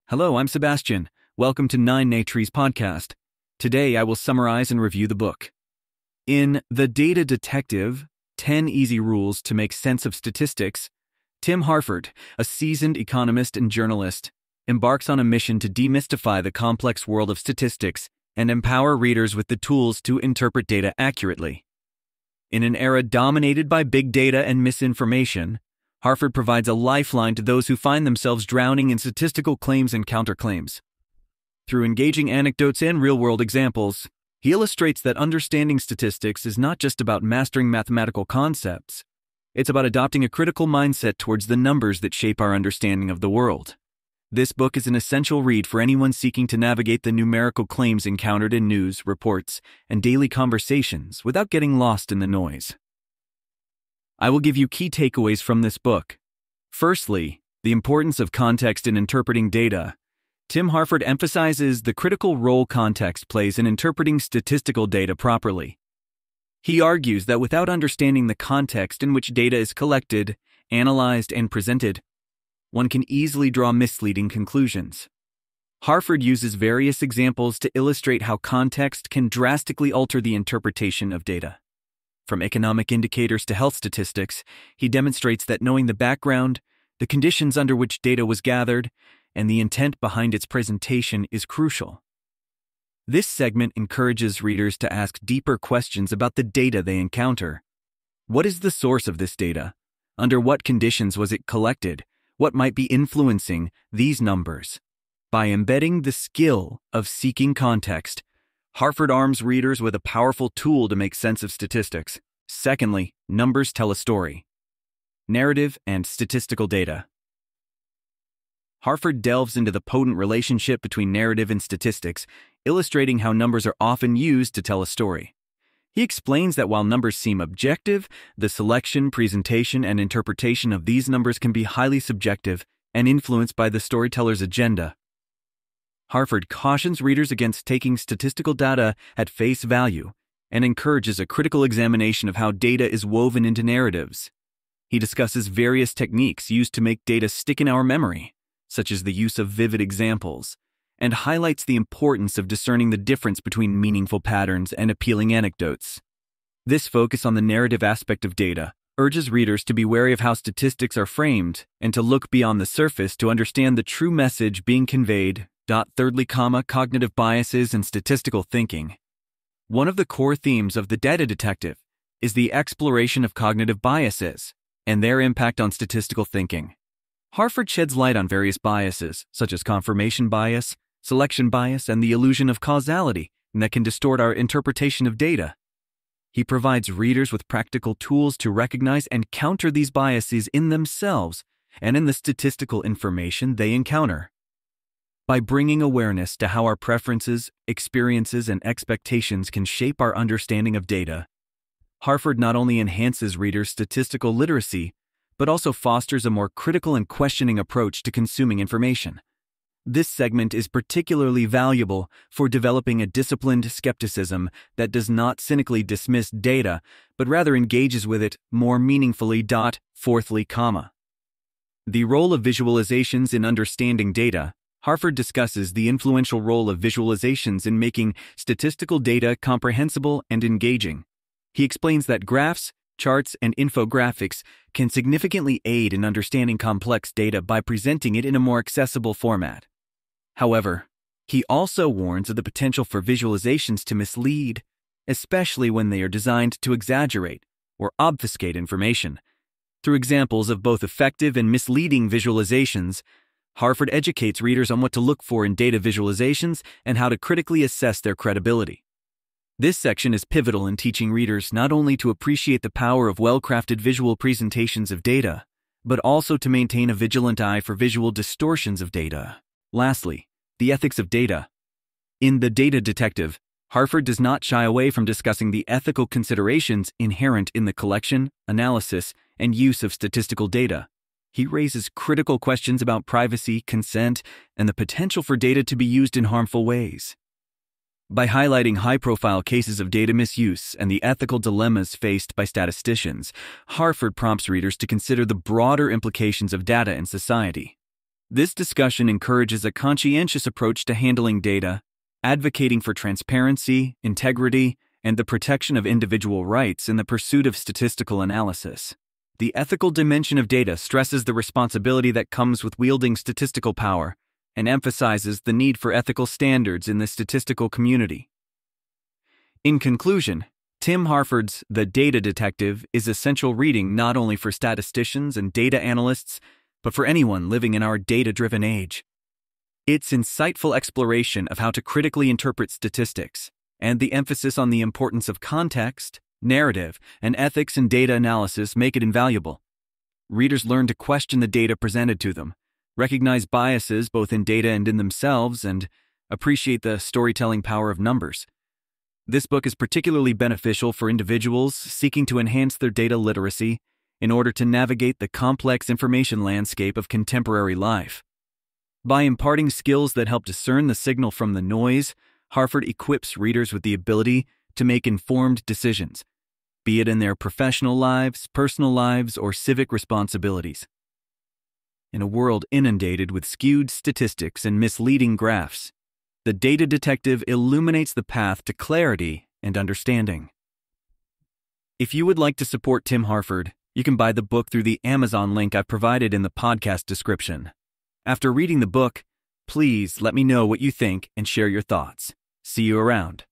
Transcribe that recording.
Hello, I'm Sebastian. Welcome to 9natrees podcast. Today I will summarize and review the book. In The Data Detective, 10 Easy Rules to Make Sense of Statistics, Tim Harford, a seasoned economist and journalist, embarks on a mission to demystify the complex world of statistics and empower readers with the tools to interpret data accurately. In an era dominated by big data and misinformation, Harford provides a lifeline to those who find themselves drowning in statistical claims and counterclaims. Through engaging anecdotes and real-world examples, he illustrates that understanding statistics is not just about mastering mathematical concepts. It's about adopting a critical mindset towards the numbers that shape our understanding of the world. This book is an essential read for anyone seeking to navigate the numerical claims encountered in news, reports, and daily conversations without getting lost in the noise. I will give you key takeaways from this book. Firstly, the importance of context in interpreting data. Tim Harford emphasizes the critical role context plays in interpreting statistical data properly. He argues that without understanding the context in which data is collected, analyzed, and presented, one can easily draw misleading conclusions. Harford uses various examples to illustrate how context can drastically alter the interpretation of data. From economic indicators to health statistics, he demonstrates that knowing the background, the conditions under which data was gathered, and the intent behind its presentation is crucial. This segment encourages readers to ask deeper questions about the data they encounter. What is the source of this data? Under what conditions was it collected? What might be influencing these numbers? By embedding the skill of seeking context, Harford arms readers with a powerful tool to make sense of statistics. Secondly, numbers tell a story. Narrative and statistical data. Harford delves into the potent relationship between narrative and statistics, illustrating how numbers are often used to tell a story. He explains that while numbers seem objective, the selection, presentation, and interpretation of these numbers can be highly subjective and influenced by the storyteller's agenda. Harford cautions readers against taking statistical data at face value and encourages a critical examination of how data is woven into narratives. He discusses various techniques used to make data stick in our memory, such as the use of vivid examples, and highlights the importance of discerning the difference between meaningful patterns and appealing anecdotes. This focus on the narrative aspect of data urges readers to be wary of how statistics are framed and to look beyond the surface to understand the true message being conveyed. Thirdly, cognitive biases and statistical thinking. One of the core themes of The Data Detective is the exploration of cognitive biases and their impact on statistical thinking. Harford sheds light on various biases, such as confirmation bias, selection bias, and the illusion of causality that can distort our interpretation of data. He provides readers with practical tools to recognize and counter these biases in themselves and in the statistical information they encounter. By bringing awareness to how our preferences, experiences, and expectations can shape our understanding of data, Harford not only enhances readers' statistical literacy, but also fosters a more critical and questioning approach to consuming information. This segment is particularly valuable for developing a disciplined skepticism that does not cynically dismiss data, but rather engages with it more meaningfully. Fourthly, the role of visualizations in understanding data. Harford discusses the influential role of visualizations in making statistical data comprehensible and engaging. He explains that graphs, charts, and infographics can significantly aid in understanding complex data by presenting it in a more accessible format. However, he also warns of the potential for visualizations to mislead, especially when they are designed to exaggerate or obfuscate information. Through examples of both effective and misleading visualizations, Harford educates readers on what to look for in data visualizations and how to critically assess their credibility. This section is pivotal in teaching readers not only to appreciate the power of well-crafted visual presentations of data, but also to maintain a vigilant eye for visual distortions of data. Lastly, the ethics of data. In The Data Detective, Harford does not shy away from discussing the ethical considerations inherent in the collection, analysis, and use of statistical data. He raises critical questions about privacy, consent, and the potential for data to be used in harmful ways. By highlighting high-profile cases of data misuse and the ethical dilemmas faced by statisticians, Harford prompts readers to consider the broader implications of data in society. This discussion encourages a conscientious approach to handling data, advocating for transparency, integrity, and the protection of individual rights in the pursuit of statistical analysis. The ethical dimension of data stresses the responsibility that comes with wielding statistical power and emphasizes the need for ethical standards in the statistical community. In conclusion, Tim Harford's The Data Detective is essential reading not only for statisticians and data analysts, but for anyone living in our data-driven age. Its insightful exploration of how to critically interpret statistics and the emphasis on the importance of context, narrative, and ethics in data analysis make it invaluable. Readers learn to question the data presented to them, recognize biases both in data and in themselves, and appreciate the storytelling power of numbers. This book is particularly beneficial for individuals seeking to enhance their data literacy in order to navigate the complex information landscape of contemporary life. By imparting skills that help discern the signal from the noise, Harford equips readers with the ability to make informed decisions, be it in their professional lives, personal lives, or civic responsibilities. In a world inundated with skewed statistics and misleading graphs, The Data Detective illuminates the path to clarity and understanding. If you would like to support Tim Harford, you can buy the book through the Amazon link I've provided in the podcast description. After reading the book, please let me know what you think and share your thoughts. See you around.